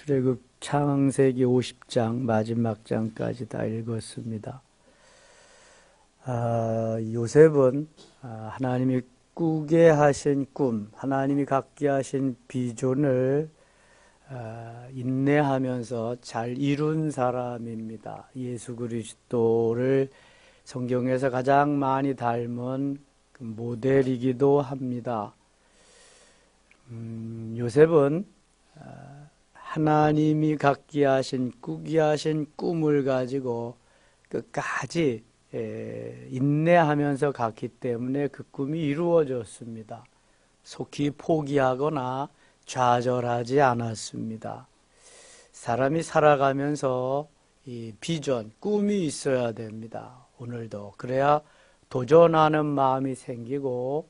출애굽 창세기 50장 마지막 장까지 다 읽었습니다. 요셉은 하나님이 꾸게 하신 꿈, 하나님이 갖게 하신 비전을 인내하면서 잘 이룬 사람입니다. 예수 그리스도를 성경에서 가장 많이 닮은 모델이기도 합니다. 요셉은 하나님이 갖게 하신, 꾸게 하신 꿈을 가지고 끝까지 인내하면서 갔기 때문에 그 꿈이 이루어졌습니다. 속히 포기하거나 좌절하지 않았습니다. 사람이 살아가면서 이 비전, 꿈이 있어야 됩니다. 오늘도. 그래야 도전하는 마음이 생기고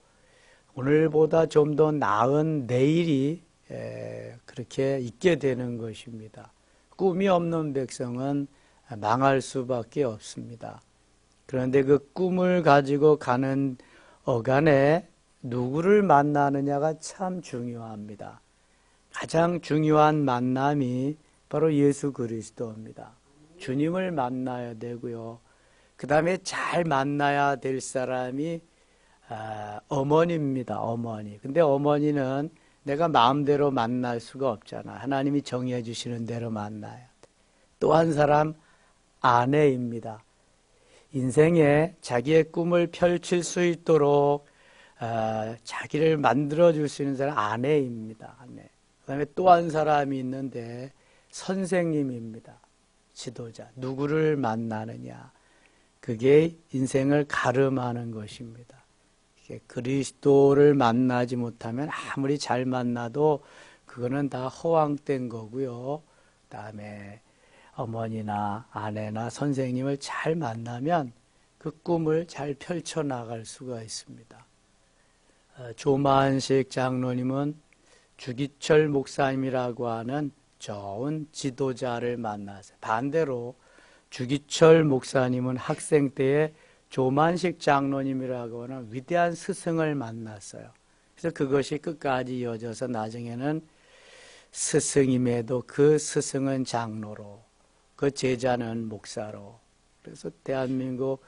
오늘보다 좀 더 나은 내일이 그렇게 있게 되는 것입니다. 꿈이 없는 백성은 망할 수밖에 없습니다. 그런데 그 꿈을 가지고 가는 어간에 누구를 만나느냐가 참 중요합니다. 가장 중요한 만남이 바로 예수 그리스도입니다. 주님을 만나야 되고요. 그 다음에 잘 만나야 될 사람이 어머니입니다. 어머니. 근데 어머니는 내가 마음대로 만날 수가 없잖아. 하나님이 정해 주시는 대로 만나야 돼. 또 한 사람 아내입니다. 인생에 자기의 꿈을 펼칠 수 있도록 자기를 만들어 줄 수 있는 사람 아내입니다. 아내. 그 다음에 또 한 사람이 있는데 선생님입니다. 지도자. 누구를 만나느냐. 그게 인생을 가름하는 것입니다. 그리스도를 만나지 못하면 아무리 잘 만나도 그거는 다 허황된 거고요. 그 다음에 어머니나 아내나 선생님을 잘 만나면 그 꿈을 잘 펼쳐나갈 수가 있습니다. 조만식 장로님은 주기철 목사님이라고 하는 좋은 지도자를 만났어요. 반대로 주기철 목사님은 학생 때에 조만식 장로님이라고 하는 위대한 스승을 만났어요. 그래서 그것이 끝까지 이어져서 나중에는 스승임에도 그 스승은 장로로, 그 제자는 목사로, 그래서 대한민국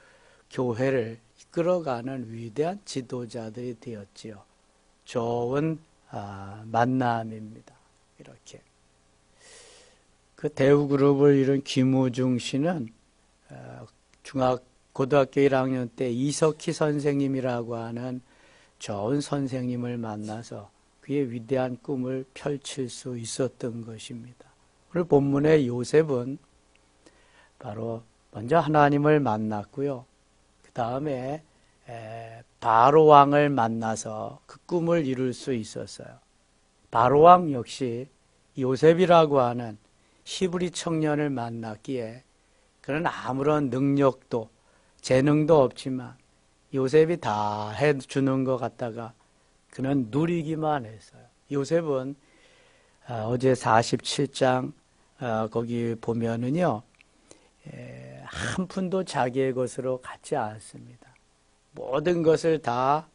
교회를 이끌어가는 위대한 지도자들이 되었지요. 좋은 만남입니다. 이렇게. 그 대우그룹을 이룬 김우중 씨는 고등학교 1학년 때 이석희 선생님이라고 하는 좋은 선생님을 만나서 그의 위대한 꿈을 펼칠 수 있었던 것입니다. 오늘 본문의 요셉은 바로 먼저 하나님을 만났고요. 그 다음에 바로 왕을 만나서 그 꿈을 이룰 수 있었어요. 바로 왕 역시 요셉이라고 하는 히브리 청년을 만났기에 그는 아무런 능력도 재능도 없지만 요셉이 다 해주는 것 같다가 그는 누리기만 했어요. 요셉은 어제 47장 거기 보면은요, 한 푼도 자기의 것으로 갖지 않습니다. 모든 것을 다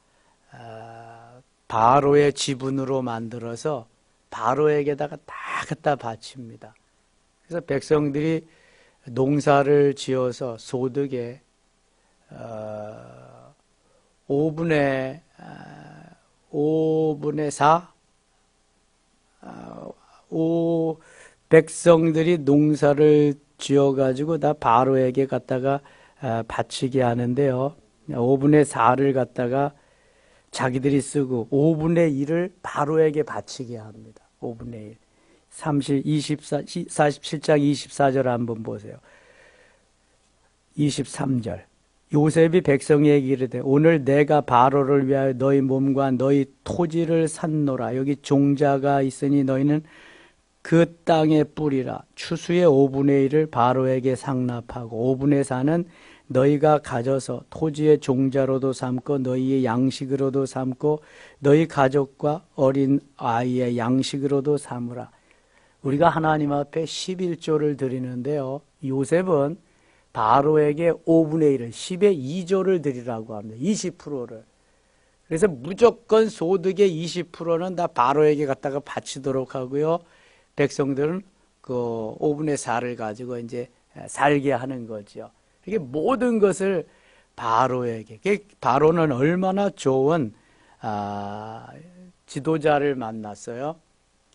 바로의 지분으로 만들어서 바로에게다가 다 갖다 바칩니다. 그래서 백성들이 농사를 지어서 소득의 5분의 4? 백성들이 농사를 지어가지고 다 바로에게 갖다가 바치게 하는데요. 5분의 4를 갖다가 자기들이 쓰고 5분의 1을 바로에게 바치게 합니다. 5분의 1. 47장 24절 한번 보세요. 23절. 요셉이 백성에게 이르되 오늘 내가 바로를 위하여 너희 몸과 너희 토지를 샀노라. 여기 종자가 있으니 너희는 그 땅의 뿌리라. 추수의 5분의 1을 바로에게 상납하고 5분의 4는 너희가 가져서 토지의 종자로도 삼고 너희의 양식으로도 삼고 너희 가족과 어린 아이의 양식으로도 삼으라. 우리가 하나님 앞에 11조를 드리는데요. 요셉은 바로에게 5분의 1을 10의 2조를 드리라고 합니다. 20%를. 그래서 무조건 소득의 20%는 다 바로에게 갖다가 바치도록 하고요. 백성들은 그 5분의 4를 가지고 이제 살게 하는 거죠. 이게 모든 것을 바로에게. 바로는 얼마나 좋은 지도자를 만났어요.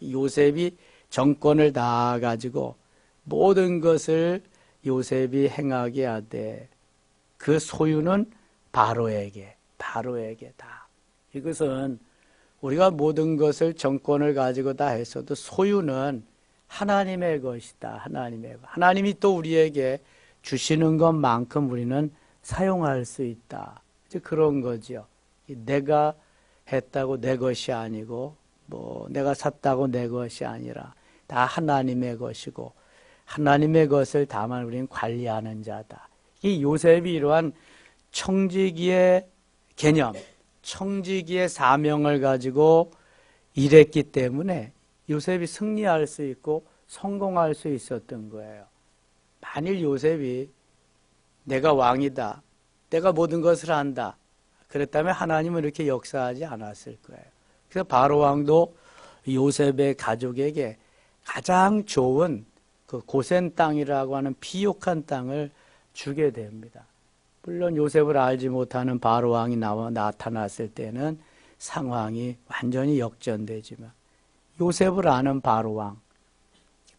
요셉이 정권을 다 가지고 모든 것을 요셉이 행하게 하되 그 소유는 바로에게 다. 이것은 우리가 모든 것을 정권을 가지고 다 했어도 소유는 하나님의 것이다. 하나님이 또 우리에게 주시는 것만큼 우리는 사용할 수 있다. 이제 그런 거죠. 내가 했다고 내 것이 아니고 뭐 내가 샀다고 내 것이 아니라 다 하나님의 것이고 하나님의 것을 다만 우리는 관리하는 자다. 이 요셉이 이러한 청지기의 개념, 청지기의 사명을 가지고 일했기 때문에 요셉이 승리할 수 있고 성공할 수 있었던 거예요. 만일 요셉이 내가 왕이다, 내가 모든 것을 한다, 그랬다면 하나님은 이렇게 역사하지 않았을 거예요. 그래서 바로 왕도 요셉의 가족에게 가장 좋은 그 고센 땅이라고 하는 비옥한 땅을 주게 됩니다. 물론 요셉을 알지 못하는 바로 왕이 나타났을 때는 상황이 완전히 역전되지만 요셉을 아는 바로 왕,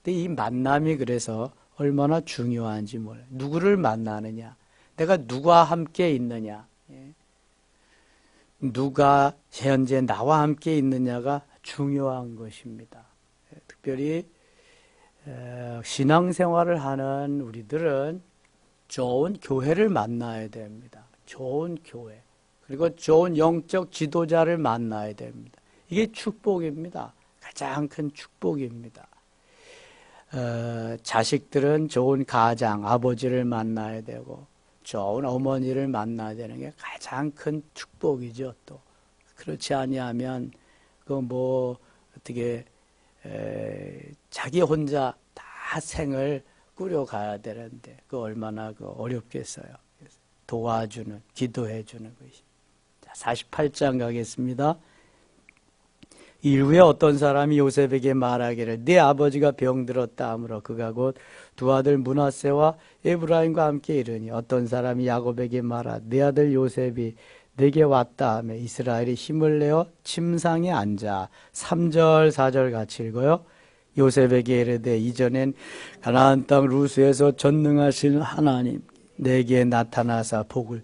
근데 이 만남이 그래서 얼마나 중요한지 몰라요. 누구를 만나느냐, 내가 누구와 함께 있느냐, 누가 현재 나와 함께 있느냐가 중요한 것입니다. 특별히 신앙생활을 하는 우리들은 좋은 교회를 만나야 됩니다. 좋은 교회, 그리고 좋은 영적 지도자를 만나야 됩니다. 이게 축복입니다. 가장 큰 축복입니다. 자식들은 좋은 가장, 아버지를 만나야 되고 좋은 어머니를 만나야 되는 게 가장 큰 축복이죠. 또 그렇지 아니하면 그 뭐 어떻게 자기 혼자 다 생을 꾸려가야 되는데 그 얼마나 그 어렵겠어요. 도와주는, 기도해주는 것이. 자, 48장 가겠습니다. 일후에 어떤 사람이 요셉에게 말하기를 네 아버지가 병들었다 하므로 그가 곧 두 아들 므낫세와 에브라임과 함께 이르니 어떤 사람이 야곱에게 말하 네 아들 요셉이 내게 왔다 하며 이스라엘이 힘을 내어 침상에 앉아 3절 4절 같이 읽어요. 요셉에게 이르되 이전엔 가나안 땅 루스에서 전능하신 하나님 내게 나타나사 복을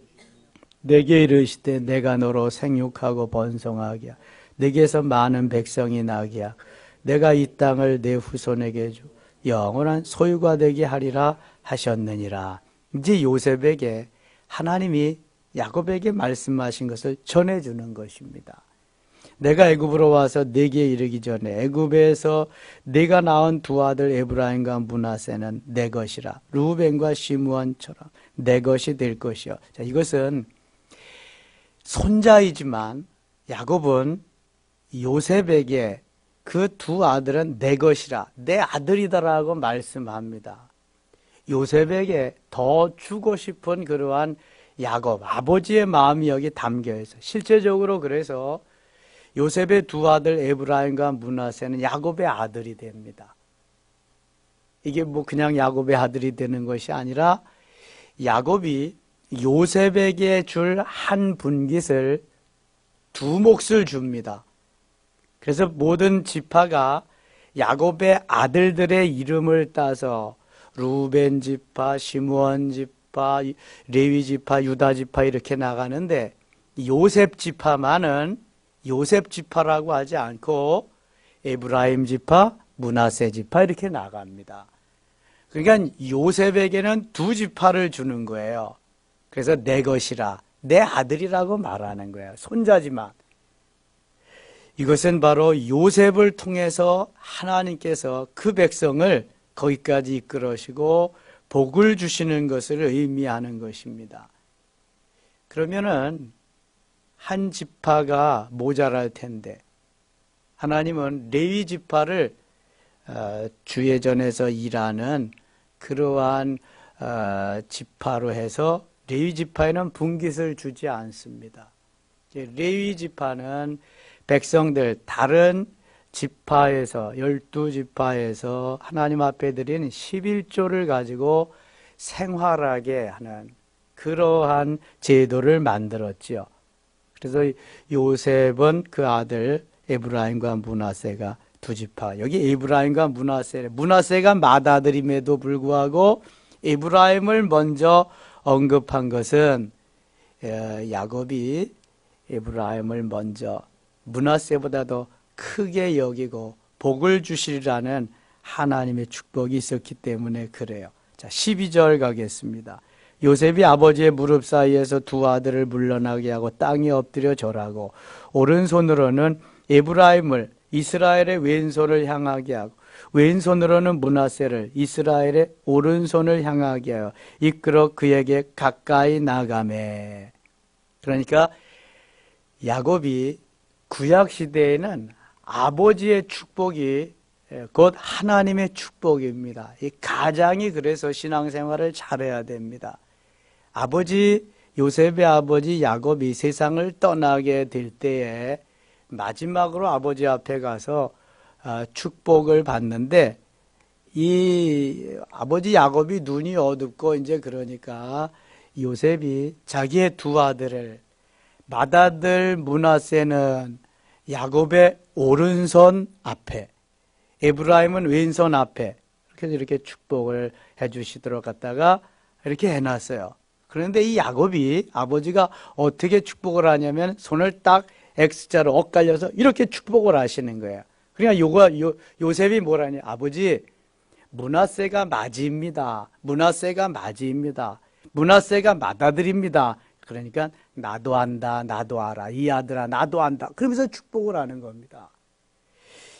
내게 이르시되 내가 너로 생육하고 번성하게 하고 내게서 많은 백성이 나게 하고 내가 이 땅을 내 후손에게 주 영원한 소유가 되게 하리라 하셨느니라. 이제 요셉에게 하나님이 야곱에게 말씀하신 것을 전해주는 것입니다. 내가 애굽으로 와서 네게 이르기 전에 애굽에서 네가 낳은 두 아들 에브라임과 므낫세는 내 것이라 르우벤과 시므온처럼 내 것이 될 것이요. 자, 이것은 손자이지만 야곱은 요셉에게 그 두 아들은 내 것이라, 내 아들이다라고 말씀합니다. 요셉에게 더 주고 싶은 그러한 야곱, 아버지의 마음이 여기 담겨 있어요. 실제적으로 그래서 요셉의 두 아들 에브라임과 므낫세는 야곱의 아들이 됩니다. 이게 뭐 그냥 야곱의 아들이 되는 것이 아니라 야곱이 요셉에게 줄 한 분깃을 두 몫을 줍니다. 그래서 모든 지파가 야곱의 아들들의 이름을 따서 루벤 지파, 시므온 지파, 레위 지파, 유다 지파 이렇게 나가는데 요셉 지파만은 요셉 지파라고 하지 않고 에브라임 지파, 므낫세 지파 이렇게 나갑니다. 그러니까 요셉에게는 두 지파를 주는 거예요. 그래서 내 것이라, 내 아들이라고 말하는 거예요. 손자지만. 이것은 바로 요셉을 통해서 하나님께서 그 백성을 거기까지 이끌으시고 복을 주시는 것을 의미하는 것입니다. 그러면은 한 지파가 모자랄 텐데 하나님은 레위 지파를 주예전에서 일하는 그러한 지파로 해서 레위 지파에는 분깃을 주지 않습니다. 레위 지파는 백성들, 다른 지파에서 12지파에서 하나님 앞에 드린 11조를 가지고 생활하게 하는 그러한 제도를 만들었지요. 그래서 요셉은 그 아들 에브라임과 므낫세가 두 지파. 여기 에브라임과 므낫세가 맏아들임에도 불구하고 에브라임을 먼저 언급한 것은 야곱이 에브라임을 먼저 므낫세보다도 크게 여기고 복을 주시리라는 하나님의 축복이 있었기 때문에 그래요. 자, 12절 가겠습니다. 요셉이 아버지의 무릎 사이에서 두 아들을 물러나게 하고 땅에 엎드려 절하고 오른손으로는 에브라임을 이스라엘의 왼손을 향하게 하고 왼손으로는 므낫세를 이스라엘의 오른손을 향하게 하여 이끌어 그에게 가까이 나가매. 그러니까 야곱이 구약 시대에는 아버지의 축복이 곧 하나님의 축복입니다. 이 가장이 그래서 신앙생활을 잘해야 됩니다. 요셉의 아버지 야곱이 세상을 떠나게 될 때에 마지막으로 아버지 앞에 가서 축복을 받는데 이 아버지 야곱이 눈이 어둡고 이제 그러니까 요셉이 자기의 두 아들을 맏아들 므낫세는 야곱의 오른손 앞에 에브라임은 왼손 앞에 이렇게 축복을 해주시도록 갖다가 이렇게 해놨어요. 그런데 이 야곱이 아버지가 어떻게 축복을 하냐면 손을 딱 X자로 엇갈려서 이렇게 축복을 하시는 거예요. 그러니까 요셉이 뭐라니? 아버지, 므낫세가 맞이입니다. 므낫세가 맞이입니다. 므낫세가 맏아들입니다. 그러니까 나도 안다, 나도 알아. 이 아들아, 나도 안다. 그러면서 축복을 하는 겁니다.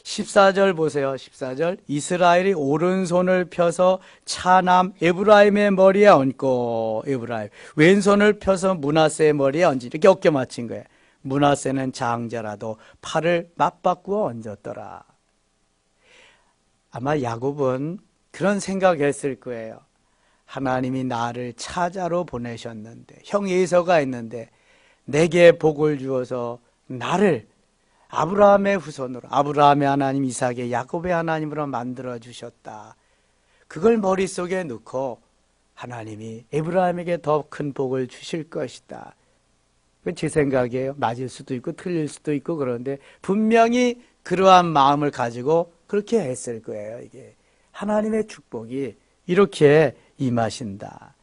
14절 보세요. 14절. 이스라엘이 오른손을 펴서 차남 에브라임의 머리에 얹고 에브라임 왼손을 펴서 므낫세의 머리에 얹지. 이렇게 어깨 맞힌 거예요. 므낫세는 장자라도 팔을 맞바꾸어 얹었더라. 아마 야곱은 그런 생각했을 거예요. 하나님이 나를 차자로 보내셨는데 형 에서가 있는데 내게 복을 주어서 나를 아브라함의 후손으로 아브라함의 하나님 이삭의 야곱의 하나님으로 만들어 주셨다. 그걸 머릿속에 넣고 하나님이 에브라임에게 더 큰 복을 주실 것이다. 제 생각이에요. 맞을 수도 있고 틀릴 수도 있고 그런데 분명히 그러한 마음을 가지고 그렇게 했을 거예요. 이게 하나님의 축복이 이렇게 임하신다.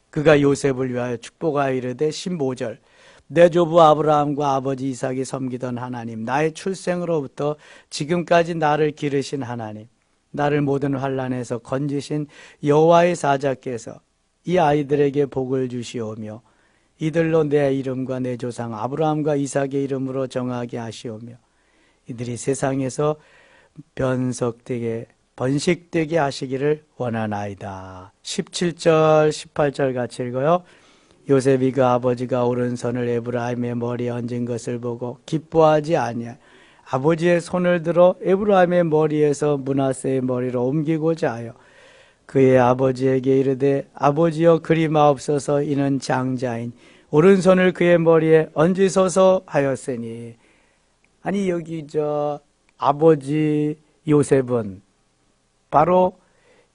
그가 요셉을 위하여 축복하여 이르되 15절 내 조부 아브라함과 아버지 이삭이 섬기던 하나님 나의 출생으로부터 지금까지 나를 기르신 하나님 나를 모든 환난에서 건지신 여호와의 사자께서 이 아이들에게 복을 주시오며 이들로 내 이름과 내 조상 아브라함과 이삭의 이름으로 정하게 하시오며 이들이 세상에서 번식되게 하시기를 원하나이다. 17절 18절 같이 읽어요. 요셉이 그 아버지가 오른손을 에브라임의 머리에 얹은 것을 보고 기뻐하지 아니하여 아버지의 손을 들어 에브라임의 머리에서 므낫세의 머리로 옮기고자 하여 그의 아버지에게 이르되 아버지여 그리 마옵소서 이는 장자인 오른손을 그의 머리에 얹으소서 하였으니. 아니 여기 아버지 요셉은 바로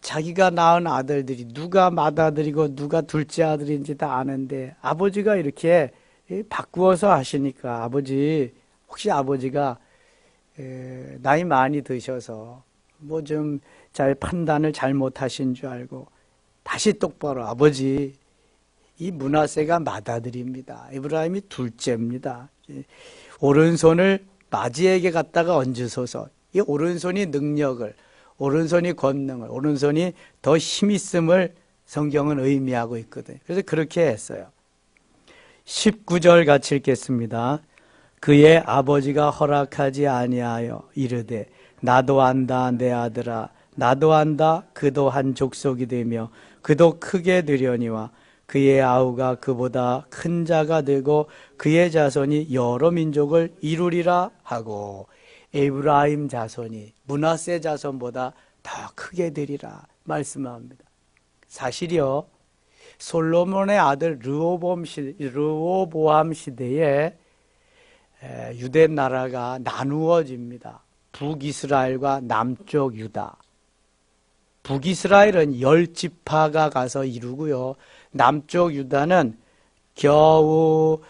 자기가 낳은 아들들이 누가 맏아들이고 누가 둘째 아들인지 다 아는데 아버지가 이렇게 바꾸어서 하시니까 혹시 아버지가 나이 많이 드셔서 뭐 좀 잘 판단을 잘못하신 줄 알고 다시 똑바로 아버지 이 므낫세가 맏아들입니다. 에브라임이 둘째입니다. 오른손을 맞이에게 갖다가 얹으소서. 이 오른손이 능력을 오른손이 권능을 오른손이 더 힘있음을 성경은 의미하고 있거든요. 그래서 그렇게 했어요. 19절 같이 읽겠습니다. 그의 아버지가 허락하지 아니하여 이르되 나도 안다 내 아들아 나도 안다 그도 한 족속이 되며 그도 크게 되려니와 그의 아우가 그보다 큰 자가 되고 그의 자손이 여러 민족을 이루리라 하고 에브라임 자손이 므낫세 자손보다 더 크게 되리라 말씀합니다. 사실이요 솔로몬의 아들 르호보암 시대에 유대 나라가 나누어집니다. 북이스라엘과 남쪽 유다. 북이스라엘은 10지파가 가서 이루고요. 남쪽 유다는 겨우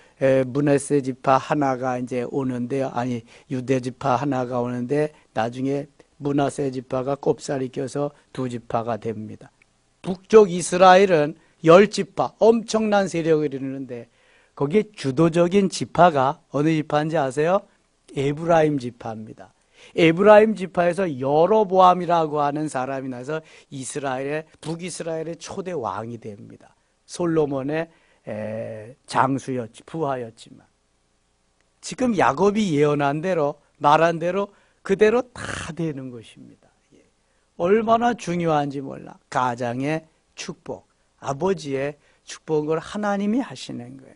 므낫세 지파 하나가 이제 오는데요. 아니, 유대 지파 하나가 오는데 나중에 므낫세 지파가 꼽살이 껴서 2지파가 됩니다. 북쪽 이스라엘은 10지파, 엄청난 세력을 이루는데 거기에 주도적인 지파가 어느 지파인지 아세요? 에브라임 지파입니다. 에브라임 지파에서 여로보암이라고 하는 사람이 나서 북이스라엘의 초대 왕이 됩니다. 솔로몬의 장수였지, 부하였지만. 지금 야곱이 예언한 대로, 말한 대로 그대로 다 되는 것입니다. 얼마나 중요한지 몰라. 가장의 축복, 아버지의 축복을 하나님이 하시는 거예요.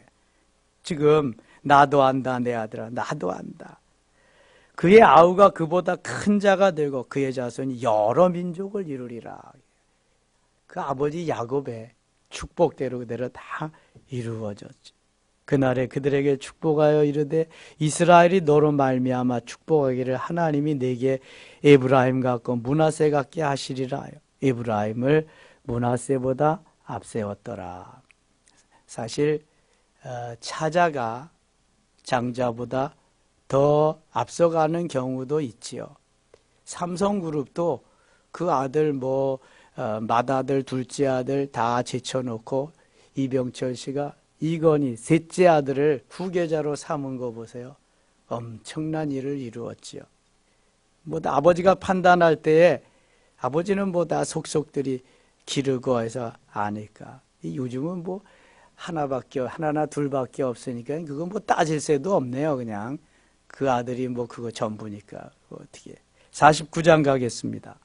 지금 나도 안다, 내 아들아, 나도 안다. 그의 아우가 그보다 큰 자가 되고 그의 자손이 여러 민족을 이루리라. 그 아버지 야곱의 축복대로 그대로 다 이루어졌지. 그날에 그들에게 축복하여 이르되 이스라엘이 너로 말미암아 축복하기를 하나님이 내게 에브라임 같고 므낫세 같게 하시리라 하여 에브라임을 므낫세보다 앞세웠더라. 사실 차자가 장자보다 더 앞서가는 경우도 있지요. 삼성그룹도 그 아들 맏아들, 둘째 아들 다 제쳐놓고 이병철 씨가 이건희 셋째 아들을 후계자로 삼은 거 보세요. 엄청난 일을 이루었지요. 아버지가 판단할 때에 아버지는 다 속속들이 기르고 해서 아니까. 요즘은 하나나 둘밖에 없으니까 그건 따질 새도 없네요. 그냥 그 아들이 그거 전부니까. 어떻게. 49장 가겠습니다.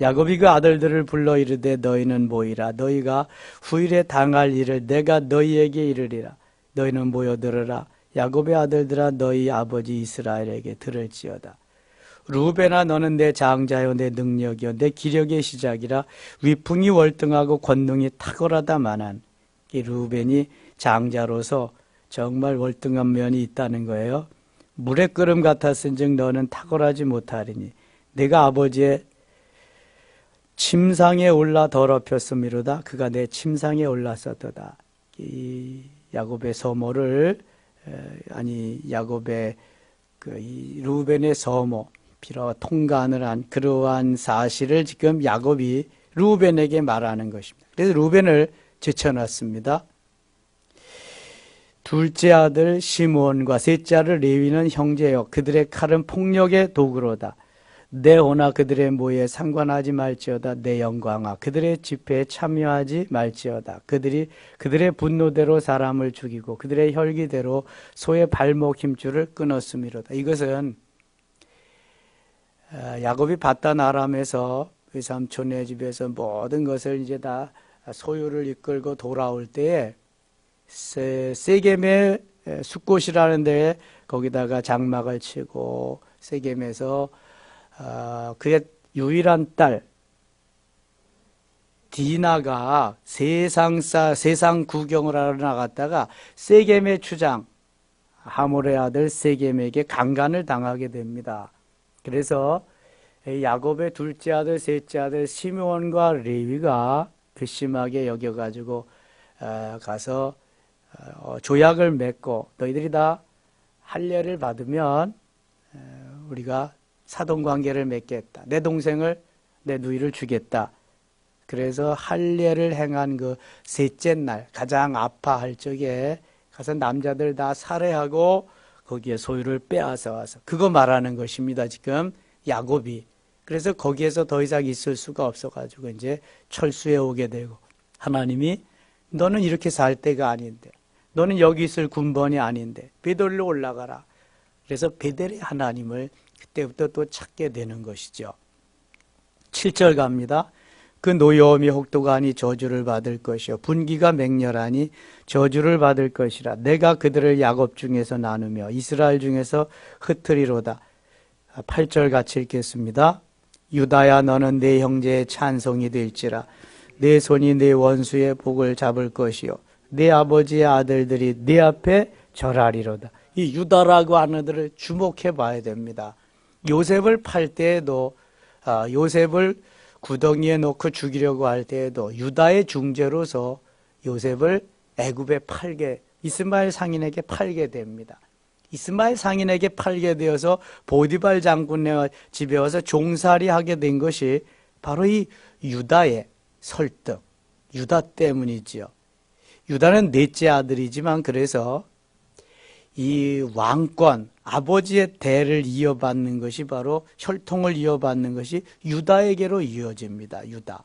야곱이 그 아들들을 불러 이르되 너희는 모이라. 너희가 후일에 당할 일을 내가 너희에게 이르리라. 너희는 모여 들으라. 야곱의 아들들아 너희 아버지 이스라엘에게 들을지어다. 루벤아 너는 내 장자요 내 능력이요 내 기력의 시작이라. 위풍이 월등하고 권능이 탁월하다마는 이 루벤이 장자로서 정말 월등한 면이 있다는 거예요. 물의 끓음 같았은즉 너는 탁월하지 못하리니 내가 아버지의 침상에 올라 더럽혔음이로다. 그가 내 침상에 올랐었도다. 이 야곱의 서모를 야곱의 이 루벤의 서모 비로 통간을 한 그러한 사실을 지금 야곱이 루벤에게 말하는 것입니다. 그래서 루벤을 제쳐놨습니다. 둘째 아들 시므온과 셋째 아들 레위는 형제요 그들의 칼은 폭력의 도구로다. 내 호나 그들의 모에 상관하지 말지어다. 내 영광아 그들의 집회에 참여하지 말지어다. 그들이 그들의 분노대로 사람을 죽이고 그들의 혈기대로 소의 발목 힘줄을 끊었음이로다. 이것은 야곱이 바단 아람에서 외삼촌의 집에서 모든 것을 이제 다 소유를 이끌고 돌아올 때에 세겜의 숫곳이라는 데에 거기다가 장막을 치고 세겜에서 그의 유일한 딸 디나가 세상 구경을 하러 나갔다가 세겜의 추장 하몰의 아들 세겜에게 강간을 당하게 됩니다. 그래서 야곱의 둘째 아들 셋째 아들 시므온과 레위가 괘씸하게 여겨가지고 가서 조약을 맺고 너희들이 다 할례를 받으면 우리가 사돈관계를 맺겠다. 내 동생을 내 누이를 주겠다. 그래서 할례를 행한 그 셋째 날 가장 아파할 적에 가서 남자들 다 살해하고 거기에 소유를 빼앗아 와서 그거 말하는 것입니다. 지금 야곱이. 그래서 거기에서 더 이상 있을 수가 없어가지고 이제 철수해 오게 되고 하나님이 너는 이렇게 살 때가 아닌데 너는 여기 있을 군번이 아닌데 베델로 올라가라. 그래서 베델의 하나님을 그때부터 또 찾게 되는 것이죠. 7절 갑니다. 그 노여움이 혹독하니 저주를 받을 것이요 분기가 맹렬하니 저주를 받을 것이라. 내가 그들을 야곱 중에서 나누며 이스라엘 중에서 흩으리로다. 8절 같이 읽겠습니다. 유다야 너는 내 형제의 찬송이 될지라. 내 손이 내 원수의 복을 잡을 것이요 내 아버지의 아들들이 내 앞에 절하리로다. 이 유다라고 하는 들을 주목해 봐야 됩니다. 요셉을 팔 때에도 요셉을 구덩이에 넣고 죽이려고 할 때에도 유다의 중재로서 요셉을 애굽에 이스마엘 상인에게 팔게 됩니다. 이스마엘 상인에게 팔게 되어서 보디발 장군의 집에 와서 종살이 하게 된 것이 바로 이 유다의 설득, 유다 때문이지요. 유다는 넷째 아들이지만 그래서 이 왕권, 아버지의 대를 이어받는 것이 바로 혈통을 이어받는 것이 유다에게로 이어집니다. 유다.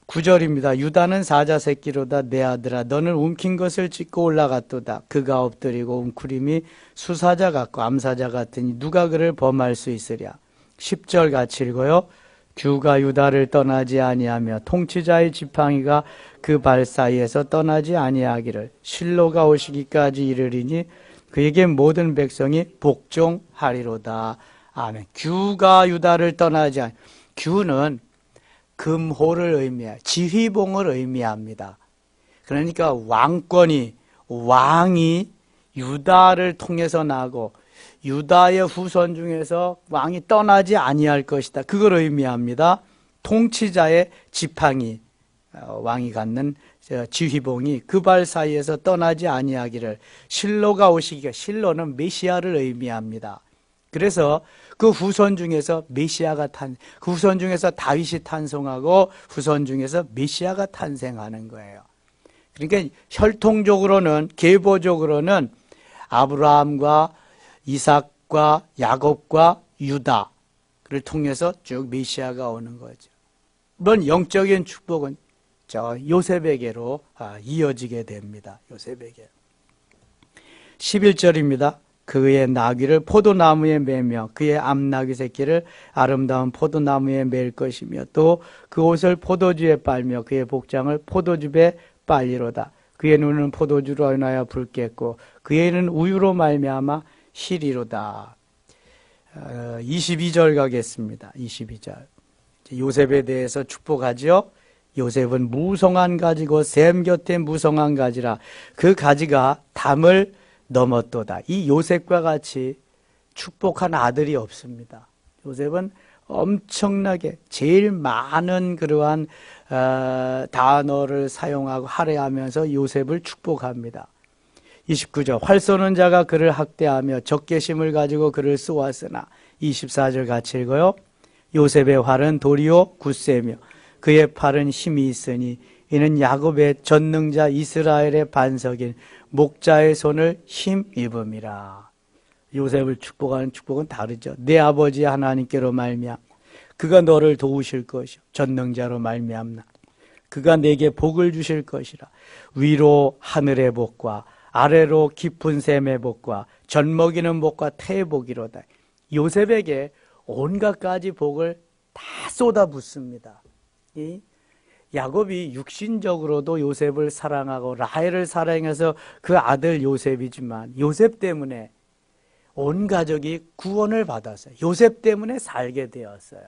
9절입니다. 유다는 사자 새끼로다. 내 아들아 너는 움킨 것을 찢고 올라갔도다. 그가 엎드리고 웅크림이 수사자 같고 암사자 같으니 누가 그를 범할 수 있으랴. 10절 같이 읽어요. 규가 유다를 떠나지 아니하며 통치자의 지팡이가 그 발 사이에서 떠나지 아니하기를 실로가 오시기까지 이르리니 그에게 모든 백성이 복종하리로다. 아멘. 규가 유다를 떠나지 규는 금호를 의미해요. 지휘봉을 의미합니다. 그러니까 왕이 유다를 통해서 나고 유다의 후손 중에서 왕이 떠나지 아니할 것이다. 그걸 의미합니다. 통치자의 지팡이, 왕이 갖는 지휘봉이 그 발 사이에서 떠나지 아니하기를 실로가 오시기가 실로는 메시아를 의미합니다. 그래서 그 후손 중에서 그 후손 중에서 다윗이 탄생하고 후손 중에서 메시아가 탄생하는 거예요. 그러니까 혈통적으로는 계보적으로는 아브라함과 이삭과 야곱과 유다를 통해서 쭉 메시아가 오는 거죠. 물론 영적인 축복은 저 요셉에게로 이어지게 됩니다. 요셉에게. 11절입니다. 그의 나귀를 포도나무에 매며 그의 암나귀 새끼를 아름다운 포도나무에 맬 것이며 또 그 옷을 포도주에 빨며 그의 복장을 포도즙에 빨리로다. 그의 눈은 포도주로 인하여 붉겠고 그의 눈은 우유로 말미암아 희리로다. 22절 가겠습니다. 22절. 요셉에 대해서 축복하지요. 요셉은 무성한 가지고 샘 곁에 무성한 가지라 그 가지가 담을 넘었도다. 이 요셉과 같이 축복한 아들이 없습니다. 요셉은 엄청나게 제일 많은 그러한 단어를 사용하고 할애하면서 요셉을 축복합니다. 29절 활 쏘는 자가 그를 학대하며 적개심을 가지고 그를 쏘았으나 24절 같이 읽어요. 요셉의 활은 돌이요 굳세며 그의 팔은 힘이 있으니 이는 야곱의 전능자 이스라엘의 반석인 목자의 손을 힘입음이라. 요셉을 축복하는 축복은 다르죠. 내 아버지 하나님께로 말미암아 그가 너를 도우실 것이요 전능자로 말미암나 그가 내게 복을 주실 것이라. 위로 하늘의 복과 아래로 깊은 샘의 복과 젖먹이는 복과 태의 복이로다. 요셉에게 온갖 가지 복을 다 쏟아붓습니다. 이 야곱이 육신적으로도 요셉을 사랑하고 라헬을 사랑해서 그 아들 요셉이지만 요셉 때문에 온 가족이 구원을 받았어요. 요셉 때문에 살게 되었어요.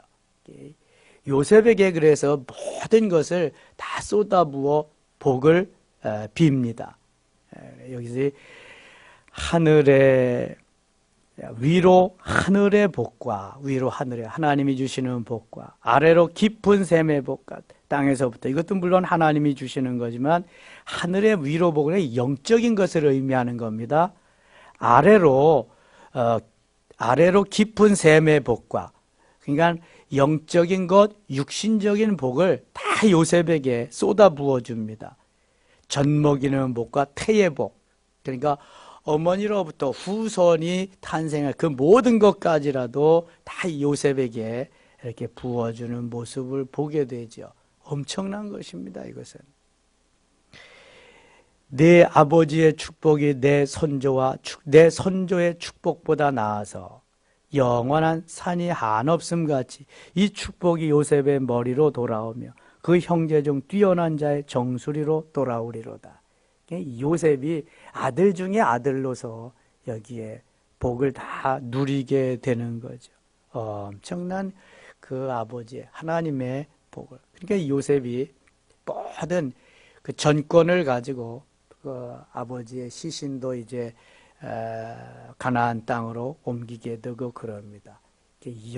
요셉에게 그래서 모든 것을 다 쏟아부어 복을 빕니다. 여기서 위로 하늘의 복과 위로 하늘에 하나님이 주시는 복과 아래로 깊은 샘의 복과 땅에서부터 이것도 물론 하나님이 주시는 거지만 하늘의 위로 복은 영적인 것을 의미하는 겁니다. 아래로 깊은 샘의 복과 그러니까 영적인 것, 육신적인 복을 다 요셉에게 쏟아 부어줍니다. 젖먹이는 복과 태의 복 그러니까 어머니로부터 후손이 탄생할 그 모든 것까지라도 다 요셉에게 이렇게 부어주는 모습을 보게 되죠. 엄청난 것입니다. 이것은 내 아버지의 축복이 내 선조의 축복보다 나아서 영원한 산이 한없음 같이 이 축복이 요셉의 머리로 돌아오며 그 형제 중 뛰어난 자의 정수리로 돌아오리로다. 요셉이 아들 중에 아들로서 여기에 복을 다 누리게 되는 거죠. 엄청난 그 아버지의 하나님의 복을. 그러니까 요셉이 모든 그 전권을 가지고 그 아버지의 시신도 이제 가나안 땅으로 옮기게 되고 그럽니다.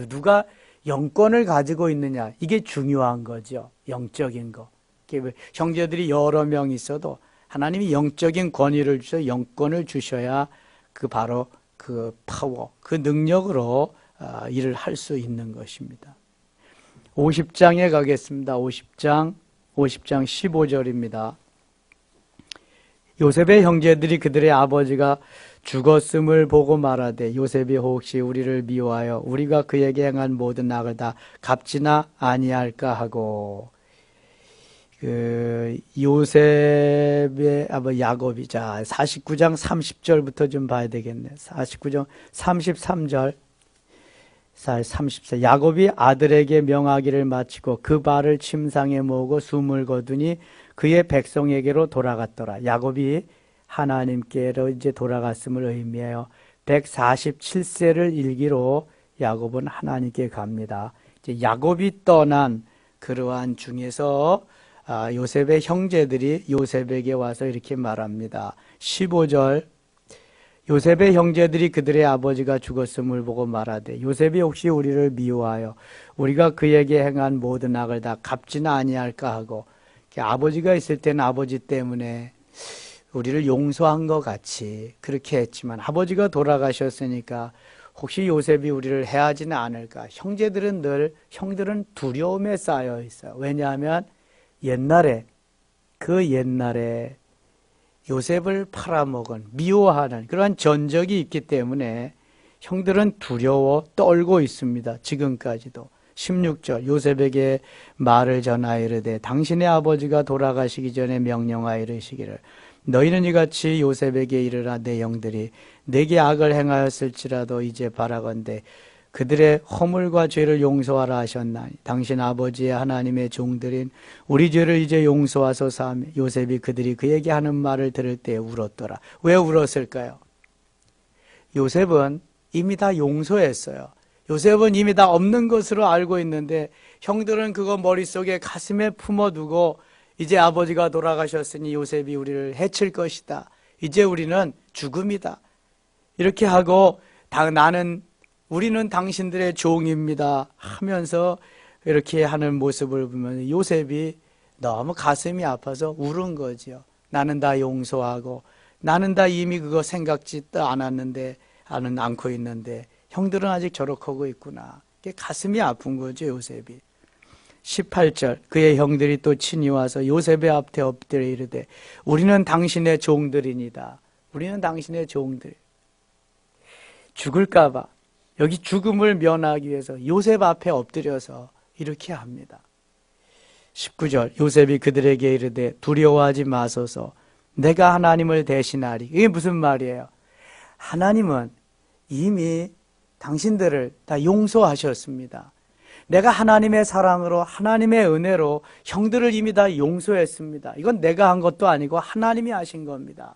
누가 영권을 가지고 있느냐, 이게 중요한 거죠. 영적인 거. 형제들이 여러 명 있어도 하나님이 영적인 권위를 주셔 영권을 주셔야 바로 그 파워, 그 능력으로 일을 할 수 있는 것입니다. 50장에 가겠습니다. 50장 15절입니다. 요셉의 형제들이 그들의 아버지가 죽었음을 보고 말하되 요셉이 혹시 우리를 미워하여 우리가 그에게 행한 모든 악을 다 갚지나 아니할까 하고, 요셉의 야곱이, 자 49장 30절부터 좀 봐야 되겠네. 49장 33절 34. 야곱이 아들에게 명하기를 마치고 그 발을 침상에 모으고 숨을 거두니 그의 백성에게로 돌아갔더라. 야곱이 하나님께로 이제 돌아갔음을 의미해요. 147세를 일기로 야곱은 하나님께 갑니다. 이제 야곱이 떠난 그러한 중에서 요셉의 형제들이 요셉에게 와서 이렇게 말합니다. 15절. 요셉의 형제들이 그들의 아버지가 죽었음을 보고 말하되 요셉이 혹시 우리를 미워하여 우리가 그에게 행한 모든 악을 다 갚지는 아니할까 하고, 아버지가 있을 때는 아버지 때문에 우리를 용서한 것 같이 그렇게 했지만 아버지가 돌아가셨으니까 혹시 요셉이 우리를 해하지는 않을까. 형들은 두려움에 쌓여 있어요. 왜냐하면 옛날에 요셉을 팔아먹은, 미워하는 그러한 전적이 있기 때문에 형들은 두려워 떨고 있습니다. 지금까지도. 16절. 요셉에게 말을 전하여 이르되 당신의 아버지가 돌아가시기 전에 명령하여 이르시기를 너희는 이같이 요셉에게 이르라 내 형들이 내게 악을 행하였을지라도 이제 바라건대 그들의 허물과 죄를 용서하라 하셨나니 당신 아버지의 하나님의 종들인 우리 죄를 이제 용서하소서 하며 요셉이 그들이 그에게 하는 말을 들을 때 울었더라. 왜 울었을까요? 요셉은 이미 다 용서했어요. 요셉은 이미 다 없는 것으로 알고 있는데 형들은 그거 머릿속에 가슴에 품어두고 이제 아버지가 돌아가셨으니 요셉이 우리를 해칠 것이다. 이제 우리는 죽음이다. 이렇게 하고 우리는 당신들의 종입니다 하면서 이렇게 하는 모습을 보면 요셉이 너무 가슴이 아파서 울은 거죠. 나는 다 용서하고 나는 다 이미 그거 생각지도 않고 있는데 형들은 아직 저렇게 하고 있구나. 가슴이 아픈 거죠, 요셉이. 18절. 그의 형들이 또 친히 와서 요셉의 앞에 엎드려 이르되 우리는 당신의 종들이니다. 우리는 당신의 종들. 죽을까 봐 여기 죽음을 면하기 위해서 요셉 앞에 엎드려서 이렇게 합니다. 19절. 요셉이 그들에게 이르되 두려워하지 마소서 내가 하나님을 대신하리. 이게 무슨 말이에요? 하나님은 이미 당신들을 다 용서하셨습니다. 내가 하나님의 사랑으로 하나님의 은혜로 형들을 이미 다 용서했습니다. 이건 내가 한 것도 아니고 하나님이 하신 겁니다.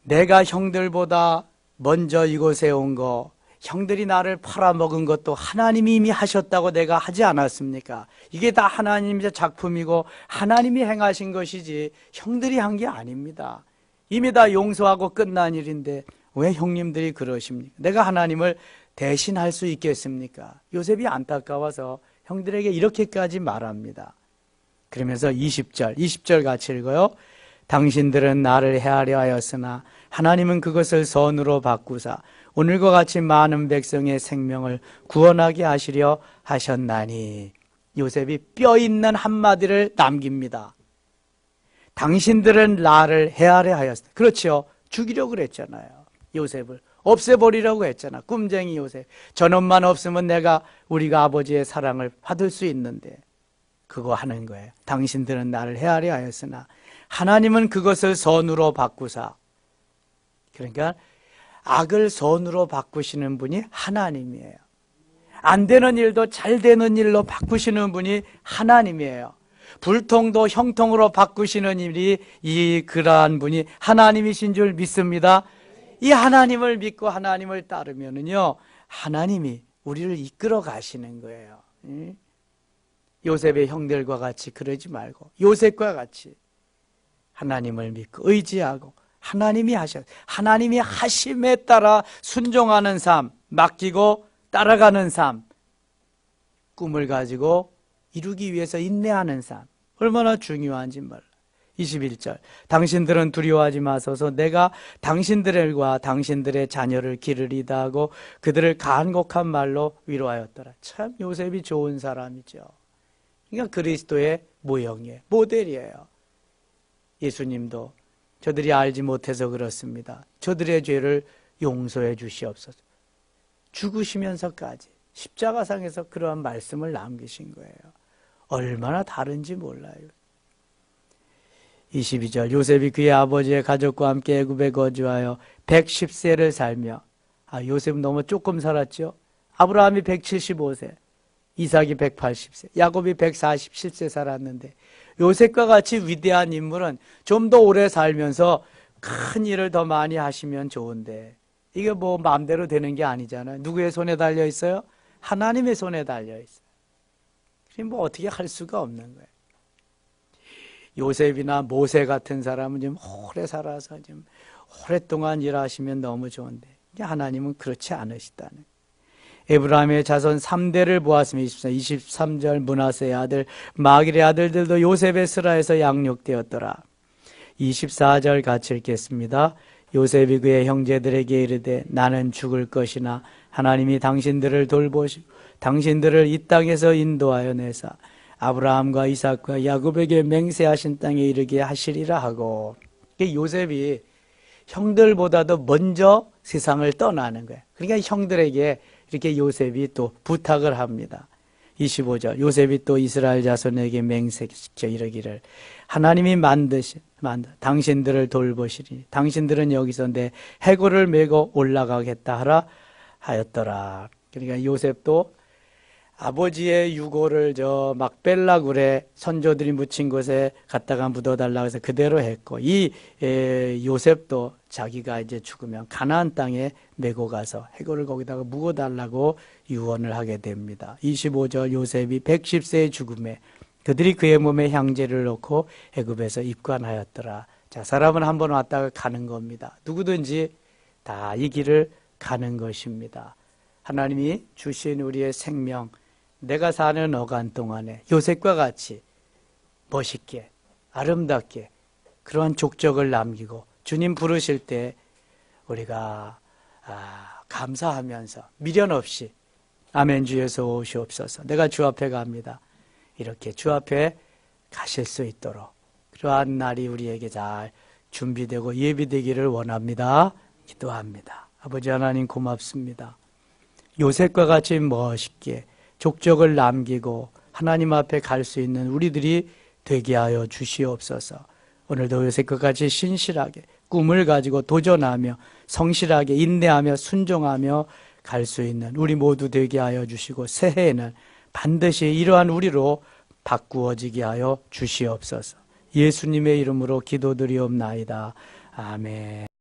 내가 형들보다 먼저 이곳에 온 거, 형들이 나를 팔아먹은 것도 하나님이 이미 하셨다고 내가 하지 않았습니까? 이게 다 하나님의 작품이고 하나님이 행하신 것이지 형들이 한 게 아닙니다. 이미 다 용서하고 끝난 일인데 왜 형님들이 그러십니까? 내가 하나님을 대신할 수 있겠습니까? 요셉이 안타까워서 형들에게 이렇게까지 말합니다. 그러면서 20절 같이 읽어요. 당신들은 나를 해하려 하였으나 하나님은 그것을 선으로 바꾸사 오늘과 같이 많은 백성의 생명을 구원하게 하시려 하셨나니. 요셉이 뼈 있는 한마디를 남깁니다. 당신들은 나를 해하려 하였으나. 그렇죠. 죽이려고 그랬잖아요. 요셉을 없애버리라고 했잖아. 꿈쟁이 요셉. 저놈만 없으면 우리가 아버지의 사랑을 받을 수 있는데 그거 하는 거예요. 당신들은 나를 해하려 하였으나 하나님은 그것을 선으로 바꾸사. 그러니까 악을 선으로 바꾸시는 분이 하나님이에요. 안 되는 일도 잘 되는 일로 바꾸시는 분이 하나님이에요. 불통도 형통으로 바꾸시는 일이 그러한 분이 하나님이신 줄 믿습니다. 이 하나님을 믿고 하나님을 따르면은요, 하나님이 우리를 이끌어 가시는 거예요. 요셉의 형들과 같이 그러지 말고 요셉과 같이 하나님을 믿고 의지하고 하나님이 하셨어요. 하나님이 하심에 따라 순종하는 삶, 맡기고 따라가는 삶, 꿈을 가지고 이루기 위해서 인내하는 삶, 얼마나 중요한지 몰라. 21절, 당신들은 두려워하지 마소서. 내가 당신들과 당신들의 자녀를 기르리다 하고 그들을 간곡한 말로 위로하였더라. 참 요셉이 좋은 사람이죠. 그러니까 그리스도의 모형이에요. 모델이에요. 예수님도 저들이 알지 못해서 그렇습니다. 저들의 죄를 용서해 주시옵소서. 죽으시면서까지 십자가상에서 그러한 말씀을 남기신 거예요. 얼마나 다른지 몰라요. 22절, 요셉이 그의 아버지의 가족과 함께 애굽에 거주하여 110세를 살며, 요셉은 너무 조금 살았죠. 아브라함이 175세, 이삭이 180세, 야곱이 147세 살았는데, 요셉과 같이 위대한 인물은 좀 더 오래 살면서 큰 일을 더 많이 하시면 좋은데, 이게 뭐 마음대로 되는 게 아니잖아요. 누구의 손에 달려 있어요? 하나님의 손에 달려 있어요. 그럼 뭐 어떻게 할 수가 없는 거예요. 요셉이나 모세 같은 사람은 좀 오래 살아서 좀 오랫동안 일하시면 너무 좋은데, 하나님은 그렇지 않으시다는. 에브라임의 자손 3대를 보았으면 23절, 므낫세의 아들 마길의 아들들도 요셉의 스라에서 양육되었더라. 24절 같이 읽겠습니다. 요셉이 그의 형제들에게 이르되 나는 죽을 것이나 하나님이 당신들을 돌보시고 당신들을 이 땅에서 인도하여 내사 아브라함과 이삭과 야곱에게 맹세하신 땅에 이르게 하시리라 하고, 요셉이 형들보다도 먼저 세상을 떠나는 거예요. 그러니까 형들에게 이렇게 요셉이 또 부탁을 합니다. 25절, 요셉이 또 이스라엘 자손에게 맹세시켜 이르기를 하나님이 당신들을 돌보시리니 당신들은 여기서 내 해골을 메고 올라가겠다 하라 하였더라. 그러니까 요셉도 아버지의 유골을 저 막벨라 굴에 선조들이 묻힌 곳에 갖다가 묻어달라고 해서 그대로 했고, 이 요셉도 자기가 이제 죽으면 가나안 땅에 메고 가서 해골을 거기다가 묵어달라고 유언을 하게 됩니다. 25절, 요셉이 110세의 죽음에 그들이 그의 몸에 향제를 넣고 애굽에서 입관하였더라. 자, 사람은 한번 왔다가 가는 겁니다. 누구든지 다 이 길을 가는 것입니다. 하나님이 주신 우리의 생명, 내가 사는 어간 동안에 요셉과 같이 멋있게 아름답게 그러한 족적을 남기고 주님 부르실 때 우리가 감사하면서 미련 없이 아멘 주여서 오시옵소서, 내가 주 앞에 갑니다, 이렇게 주 앞에 가실 수 있도록 그러한 날이 우리에게 잘 준비되고 예비되기를 원합니다. 기도합니다. 아버지 하나님 고맙습니다. 요셉과 같이 멋있게 족적을 남기고 하나님 앞에 갈 수 있는 우리들이 되게 하여 주시옵소서. 오늘도 요셉과 같이 신실하게 꿈을 가지고 도전하며 성실하게 인내하며 순종하며 갈 수 있는 우리 모두 되게 하여 주시고, 새해에는 반드시 이러한 우리로 바꾸어지게 하여 주시옵소서. 예수님의 이름으로 기도드리옵나이다. 아멘.